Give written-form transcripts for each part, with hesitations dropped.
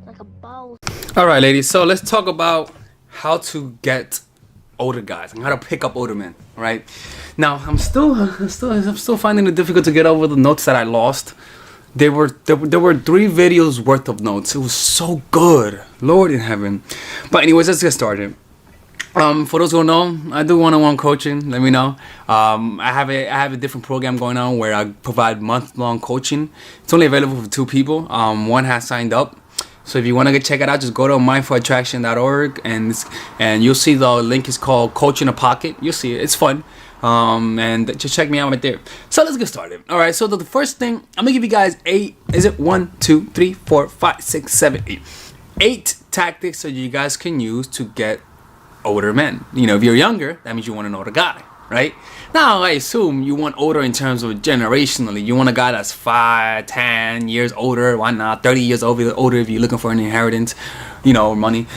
like a boss. All right, ladies. So let's talk about how to get older guys and how to pick up older men. All right. Now I'm still finding it difficult to get over the notes that I lost. There were 3 videos worth of notes. It was so good, Lord in heaven. But anyways, let's get started. For those who don't know, I do one-on-one coaching. Let me know. I have a different program going on where I provide month-long coaching. It's only available for 2 people. One has signed up. So if you want to check it out, just go to mindfulattraction.org and you'll see the link is called Coach in a Pocket. You'll see it. It's fun. And just check me out right there. So let's get started. All right. So the first thing I'm gonna give you guys 8. Is it 1, 2, 3, 4, 5, 6, 7, 8? 8 tactics that you guys can use to get older men. You know, if you're younger, that means you want an older guy, right? Now, I assume you want older in terms of generationally. You want a guy that's 5, 10 years older. Why not? 30 years older if you're looking for an inheritance, you know, money.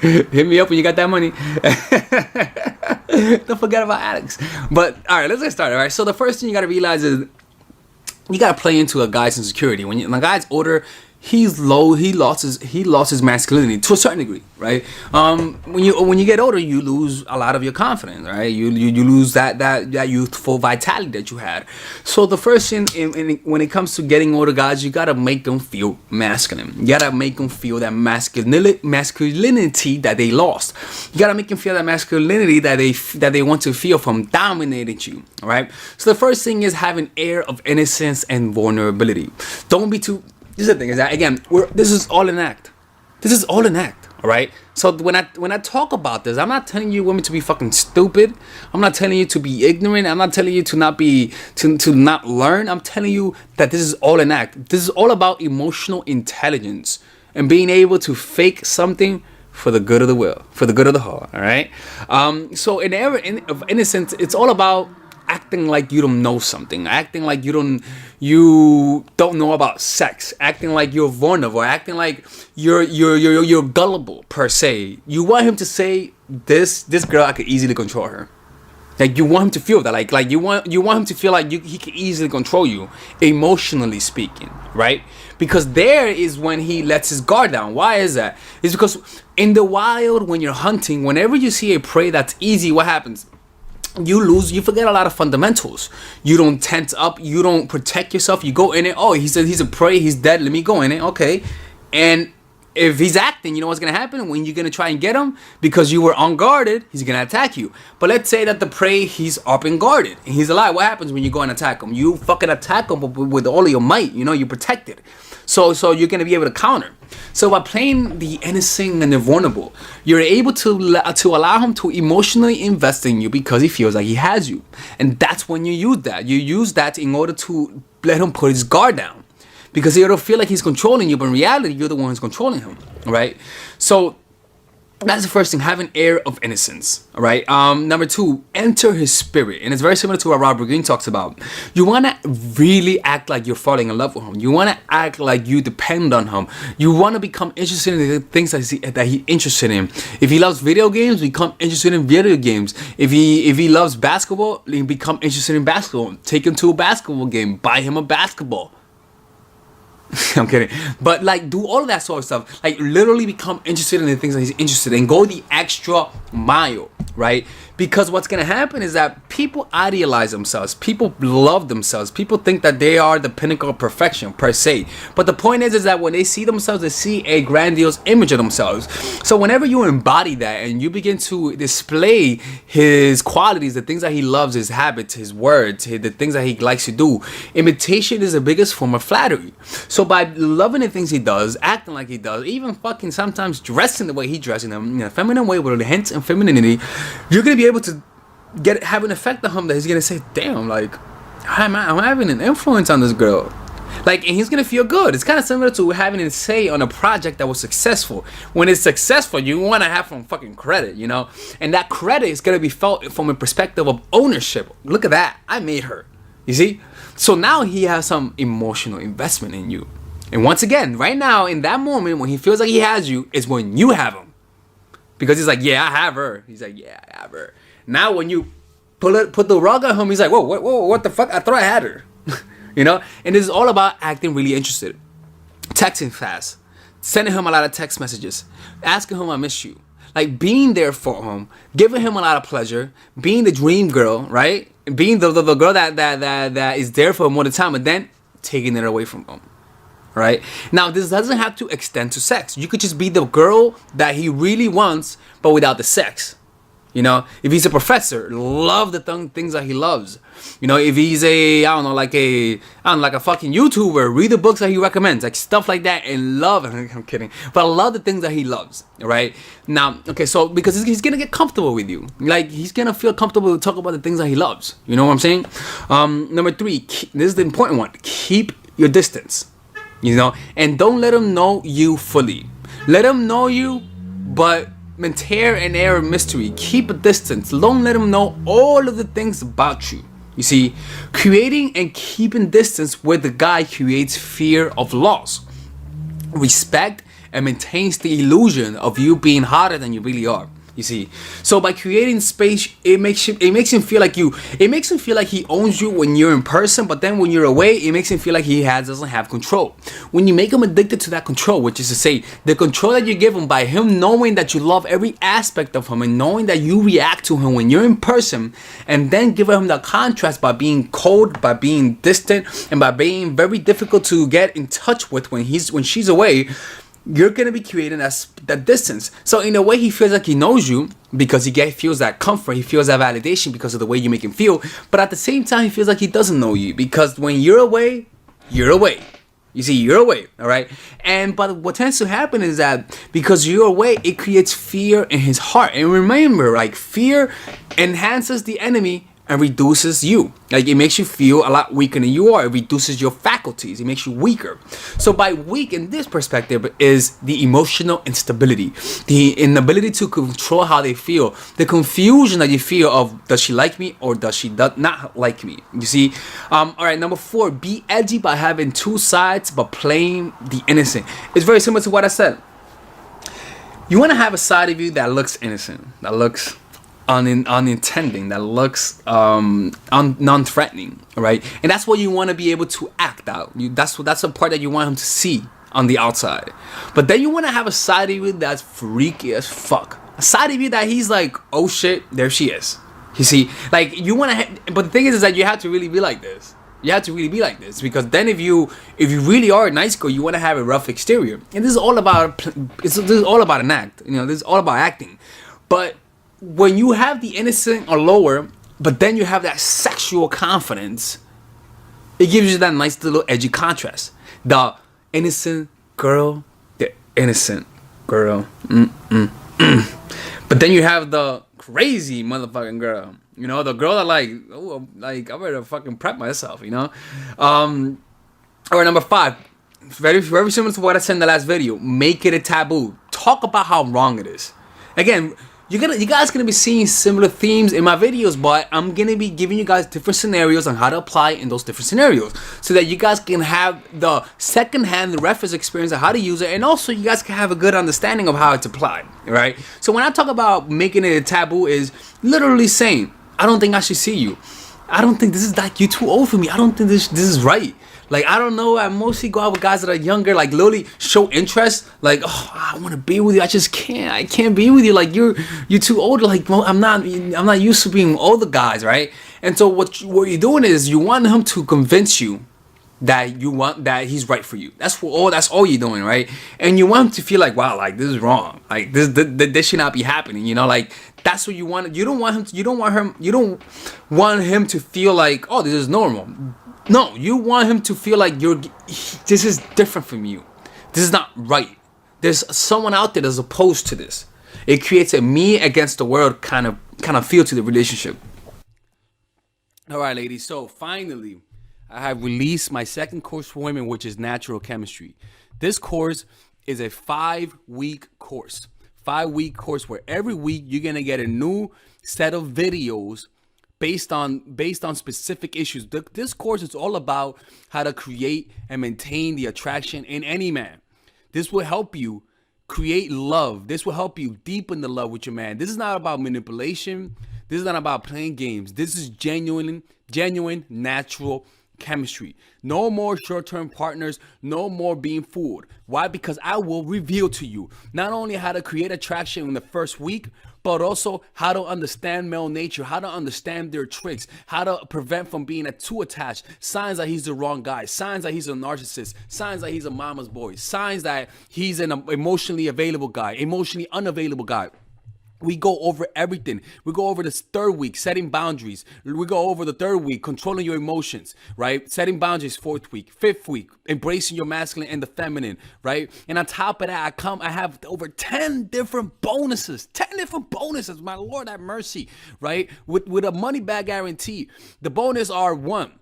Hit me up when you got that money. Don't forget about Alex. But, all right, let's get started, all right? So the first thing you got to realize is you got to play into a guy's insecurity. When a guy's older, he's low. He lost his masculinity to a certain degree, right? When you get older, you lose a lot of your confidence, right? You lose that youthful vitality that you had. So the first thing when it comes to getting older guys, you gotta make them feel masculine. You gotta make them feel that masculinity that they lost. You gotta make them feel that masculinity that they want to feel from dominating you, right? So the first thing is have an air of innocence and vulnerability. Don't be too. This is the thing is that again, this is all an act. This is all an act, all right? So when I talk about this, I'm not telling you women to be fucking stupid. I'm not telling you to be ignorant. I'm not telling you to not learn. I'm telling you that this is all an act. This is all about emotional intelligence and being able to fake something for the good of the will, for the good of the heart, all right? So in the area of innocence, it's all about acting like you don't know something, acting like you don't know about sex, acting like you're vulnerable, acting like you're gullible per se. You want him to say this girl, I could easily control her. Like you want him to feel that, like you want him to feel like he can easily control you, emotionally speaking, right? Because there is when he lets his guard down. Why is that? It's because in the wild, when you're hunting, whenever you see a prey that's easy, what happens? You forget a lot of fundamentals. You don't tense up, you don't protect yourself, you go in it. Oh, he said he's a prey, he's dead, let me go in it. Okay. And if he's acting, you know what's gonna happen when you're gonna try and get him? Because you were unguarded, he's gonna attack you. But let's say that the prey, he's up and guarded and he's alive. What happens when you go and attack him? You fucking attack him with all of your might, you know, you're protected. So you're gonna be able to counter. So by playing the innocent and the vulnerable, you're able to allow him to emotionally invest in you because he feels like he has you. And that's when you use that. You use that in order to let him put his guard down. Because he'll feel like he's controlling you, but in reality, you're the one who's controlling him, right? So that's the first thing, have an air of innocence, all right? Number 2, enter his spirit. And it's very similar to what Robert Greene talks about. You want to really act like you're falling in love with him. You want to act like you depend on him. You want to become interested in the things that he's interested in. If he loves video games, become interested in video games. If he loves basketball, become interested in basketball. Take him to a basketball game. Buy him a basketball. I'm kidding. But like do all of that sort of stuff. Like literally become interested in the things that he's interested in. Go the extra mile, right? Because what's going to happen is that people idealize themselves. People love themselves. People think that they are the pinnacle of perfection per se. But the point is that when they see themselves, they see a grandiose image of themselves. So whenever you embody that and you begin to display his qualities, the things that he loves, his habits, his words, the things that he likes to do, imitation is the biggest form of flattery. So by loving the things he does, acting like he does, even fucking sometimes dressing the way he dresses in a feminine way with a hint of femininity, you're going to be able to have an effect on him that he's gonna say, damn, like I'm having an influence on this girl, like, and he's gonna feel good. It's kind of similar to having a say on a project that was successful. When it's successful, you want to have some fucking credit, you know, and that credit is gonna be felt from a perspective of ownership. Look at that, I made her, you see. So now he has some emotional investment in you, and once again, right now in that moment when he feels like he has you is when you have him. Because he's like, yeah, I have her. He's like, yeah, I have her. Now when you put the rug on him, he's like, whoa, what the fuck? I thought I had her. You know? And this is all about acting really interested. texting fast, sending him a lot of text messages, asking him I miss you, like being there for him, giving him a lot of pleasure, being the dream girl, right? Being the girl that is there for him all the time, and then taking it away from him. Right? Now, this doesn't have to extend to sex. You could just be the girl that he really wants, but without the sex. You know, if he's a professor, love the things that he loves. You know, if he's like a fucking YouTuber, read the books that he recommends, like stuff like that, and love. I'm kidding, but I love the things that he loves. Right? Now, okay, so because he's gonna get comfortable with you, like he's gonna feel comfortable to talk about the things that he loves. You know what I'm saying? Number 3, this is the important one. Keep your distance. You know, and don't let him know you fully. Let him know you, but maintain an air of mystery. Keep a distance. Don't let him know all of the things about you. You see, creating and keeping distance with the guy creates fear of loss, respect, and maintains the illusion of you being hotter than you really are. You see, so by creating space, it makes him feel like he owns you when you're in person, but then when you're away, it makes him feel like he doesn't have control. When you make him addicted to that control, which is to say, the control that you give him by him knowing that you love every aspect of him and knowing that you react to him when you're in person, and then give him the contrast by being cold, by being distant, and by being very difficult to get in touch with when she's away. You're gonna be creating that distance. So in a way, he feels like he knows you because he feels that comfort, he feels that validation because of the way you make him feel. But at the same time, he feels like he doesn't know you because when you're away, you're away. You see, you're away, all right? But what tends to happen is that because you're away, it creates fear in his heart. And remember, like, fear enhances the enemy and reduces you. Like, it makes you feel a lot weaker than you are. It reduces your faculties. It makes you weaker. So by weak in this perspective is the emotional instability, the inability to control how they feel, the confusion that you feel of, does she like me or does she not like me? You see? All right, number 4, be edgy by having two sides but playing the innocent. It's very similar to what I said. You want to have a side of you that looks innocent, that looks unintending, that looks non-threatening, right? And that's what you want to be able to act out. That's the part that you want him to see on the outside. But then you want to have a side of you that's freaky as fuck. A side of you that he's like, oh shit, there she is. You see, like you want to. But the thing is that you have to really be like this. You have to really be like this because then if you really are a nice girl, you want to have a rough exterior. And this is all about an act. You know, this is all about acting. But when you have the innocent or lower, but then you have that sexual confidence, it gives you that nice little edgy contrast. The innocent girl, the innocent girl. But then you have the crazy motherfucking girl. You know, the girl that I better fucking prep myself, you know? All right, number 5. Very, very similar to what I said in the last video. Make it a taboo. Talk about how wrong it is. Again, you guys gonna be seeing similar themes in my videos, but I'm gonna be giving you guys different scenarios on how to apply in those different scenarios, so that you guys can have the second-hand reference experience of how to use it, and also you guys can have a good understanding of how it's applied. Right? So when I talk about making it a taboo, is literally saying, I don't think I should see you. I don't think this is like, you're too old for me. I don't think this is right. Like, I don't know, I mostly go out with guys that are younger, like literally show interest, like, oh, I want to be with you, I just can't, I can't be with you, like you're too old, like, well, I'm not used to being older guys, right? And so what you're doing is you want him to convince you that he's right for you. That's all you're doing, right? And you want him to feel like, wow, like this is wrong, like this should not be happening, you know, like that's what you want. You don't want him to feel like, oh, this is normal. No, you want him to feel like this is different from you. This is not right. There's someone out there that's opposed to this. It creates a me against the world kind of feel to the relationship. All right, ladies. So finally, I have released my second course for women, which is natural chemistry. This course is a 5-week course. 5-week course where every week you're gonna get a new set of videos based on specific issues. This course is all about how to create and maintain the attraction in any man. This will help you create love. This will help you deepen the love with your man. This is not about manipulation. This is not about playing games. This is genuine, natural chemistry. No more short-term partners, no more being fooled. Why? Because I will reveal to you not only how to create attraction in the first week, but also how to understand male nature, how to understand their tricks, how to prevent from being too attached, signs that he's the wrong guy, signs that he's a narcissist, signs that he's a mama's boy, signs that he's an emotionally available guy, emotionally unavailable guy. We go over everything. We go over this third week, setting boundaries. We go over the third week, controlling your emotions, right? Setting boundaries, fourth week. Fifth week, embracing your masculine and the feminine, right? And on top of that, I have over 10 different bonuses. 10 different bonuses, my Lord have mercy, right? With a money back guarantee. The bonus are one,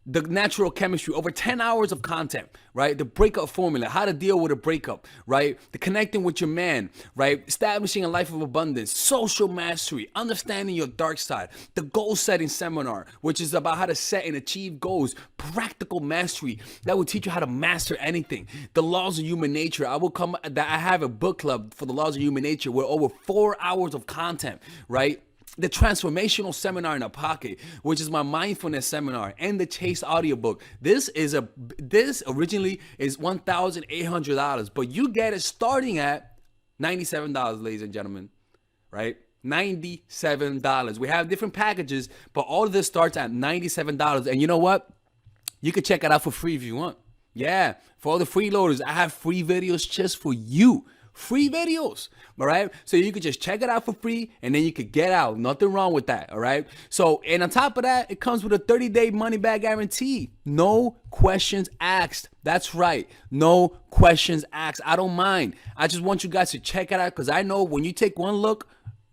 the natural chemistry, over 10 hours of content, right? The breakup formula, how to deal with a breakup, right? The connecting with your man, right? Establishing a life of abundance, social mastery, understanding your dark side, the goal setting seminar, which is about how to set and achieve goals, practical mastery that will teach you how to master anything, the laws of human nature. I have a book club for the laws of human nature with over 4 hours of content, right? The transformational seminar in a pocket, which is my mindfulness seminar, and the Chase audiobook. This originally is $1,800, but you get it starting at $97, ladies and gentlemen, right? $97. We have different packages, but all of this starts at $97. And you know what? You can check it out for free if you want. Yeah, for all the freeloaders, I have free videos just for you. Free videos, all right? So you could just check it out for free, and then you could get out. Nothing wrong with that, all right? So, and on top of that, it comes with a 30-day money-back guarantee. No questions asked. That's right. No questions asked. I don't mind. I just want you guys to check it out, because I know when you take one look,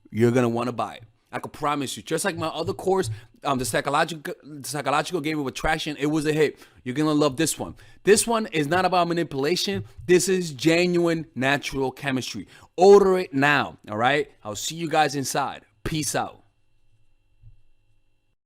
you're going to want to buy it. I can promise you. Just like my other course, the psychological game of attraction, it was a hit. You're gonna love this one. This one is not about manipulation. This is genuine natural chemistry. Order it now. All right. I'll see you guys inside. Peace out.